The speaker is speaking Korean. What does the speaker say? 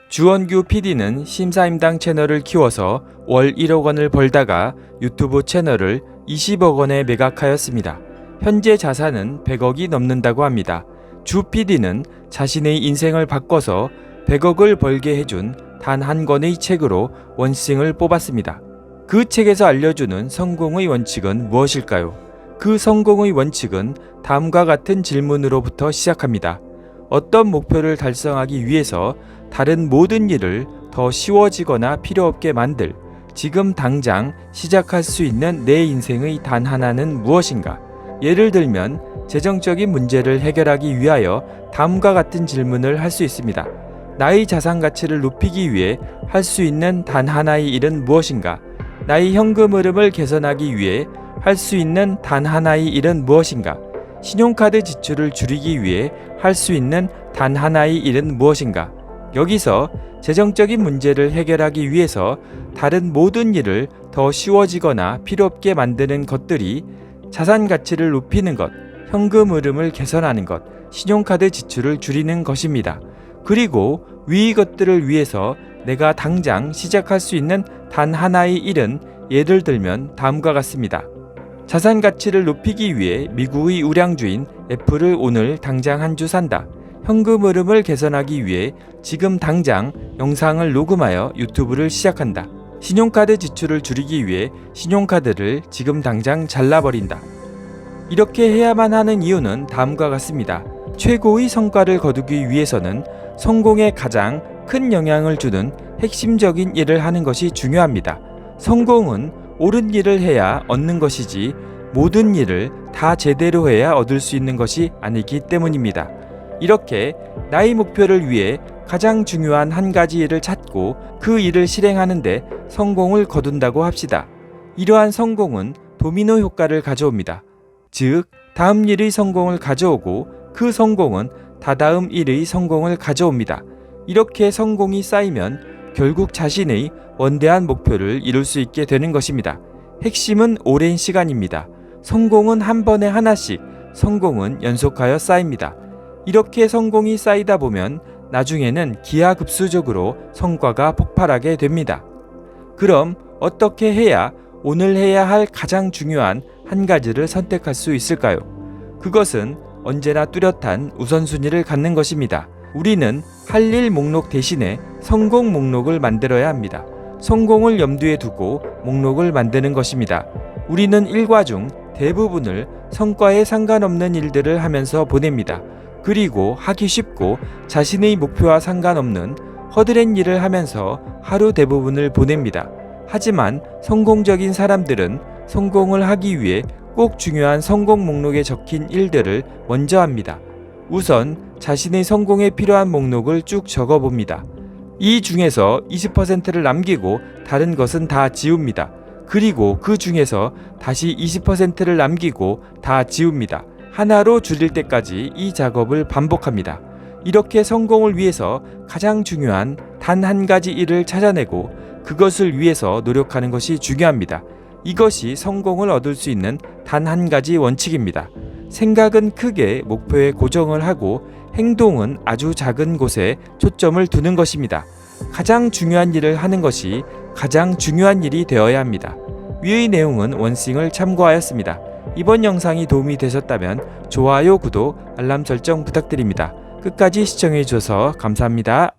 주원규 PD는 심사임당 채널을 키워서 월 1억 원을 벌다가 유튜브 채널을 20억 원에 매각하였습니다. 현재 자산은 100억이 넘는다고 합니다. 주 PD는 자신의 인생을 바꿔서 100억을 벌게 해준 단 한 권의 책으로 원싱을 뽑았습니다. 그 책에서 알려주는 성공의 원칙은 무엇일까요? 그 성공의 원칙은 다음과 같은 질문으로부터 시작합니다. 어떤 목표를 달성하기 위해서 다른 모든 일을 더 쉬워지거나 필요 없게 만들 지금 당장 시작할 수 있는 내 인생의 단 하나는 무엇인가? 예를 들면 재정적인 문제를 해결하기 위하여 다음과 같은 질문을 할 수 있습니다. 나의 자산 가치를 높이기 위해 할 수 있는 단 하나의 일은 무엇인가? 나의 현금 흐름을 개선하기 위해 할 수 있는 단 하나의 일은 무엇인가? 신용카드 지출을 줄이기 위해 할 수 있는 단 하나의 일은 무엇인가? 여기서 재정적인 문제를 해결하기 위해서 다른 모든 일을 더 쉬워지거나 필요 없게 만드는 것들이 자산 가치를 높이는 것, 현금 흐름을 개선하는 것, 신용카드 지출을 줄이는 것입니다. 그리고 위 것들을 위해서 내가 당장 시작할 수 있는 단 하나의 일은 예를 들면 다음과 같습니다. 자산 가치를 높이기 위해 미국의 우량주인 애플을 오늘 당장 한 주 산다. 현금 흐름을 개선하기 위해 지금 당장 영상을 녹음하여 유튜브를 시작한다. 신용카드 지출을 줄이기 위해 신용카드를 지금 당장 잘라버린다. 이렇게 해야만 하는 이유는 다음과 같습니다. 최고의 성과를 거두기 위해서는 성공에 가장 큰 영향을 주는 핵심적인 일을 하는 것이 중요합니다. 성공은 옳은 일을 해야 얻는 것이지 모든 일을 다 제대로 해야 얻을 수 있는 것이 아니기 때문입니다. 이렇게 나의 목표를 위해 가장 중요한 한 가지 일을 찾고 그 일을 실행하는데 성공을 거둔다고 합시다. 이러한 성공은 도미노 효과를 가져옵니다. 즉, 다음 일의 성공을 가져오고 그 성공은 다다음 일의 성공을 가져옵니다. 이렇게 성공이 쌓이면 결국 자신의 원대한 목표를 이룰 수 있게 되는 것입니다. 핵심은 오랜 시간입니다. 성공은 한 번에 하나씩, 성공은 연속하여 쌓입니다. 이렇게 성공이 쌓이다 보면 나중에는 기하급수적으로 성과가 폭발하게 됩니다. 그럼 어떻게 해야 오늘 해야 할 가장 중요한 한 가지를 선택할 수 있을까요? 그것은 언제나 뚜렷한 우선순위를 갖는 것입니다. 우리는 할 일 목록 대신에 성공 목록을 만들어야 합니다. 성공을 염두에 두고 목록을 만드는 것입니다. 우리는 일과 중 대부분을 성과에 상관없는 일들을 하면서 보냅니다. 그리고 하기 쉽고 자신의 목표와 상관없는 허드렛 일을 하면서 하루 대부분을 보냅니다. 하지만 성공적인 사람들은 성공을 하기 위해 꼭 중요한 성공 목록에 적힌 일들을 먼저 합니다. 우선 자신의 성공에 필요한 목록을 쭉 적어봅니다. 이 중에서 20%를 남기고 다른 것은 다 지웁니다. 그리고 그 중에서 다시 20%를 남기고 다 지웁니다. 하나로 줄일 때까지 이 작업을 반복합니다. 이렇게 성공을 위해서 가장 중요한 단 한 가지 일을 찾아내고 그것을 위해서 노력하는 것이 중요합니다. 이것이 성공을 얻을 수 있는 단 한 가지 원칙입니다. 생각은 크게 목표에 고정을 하고 행동은 아주 작은 곳에 초점을 두는 것입니다. 가장 중요한 일을 하는 것이 가장 중요한 일이 되어야 합니다. 위의 내용은 원싱을 참고하였습니다. 이번 영상이 도움이 되셨다면 좋아요, 구독, 알람 설정 부탁드립니다. 끝까지 시청해 주셔서 감사합니다.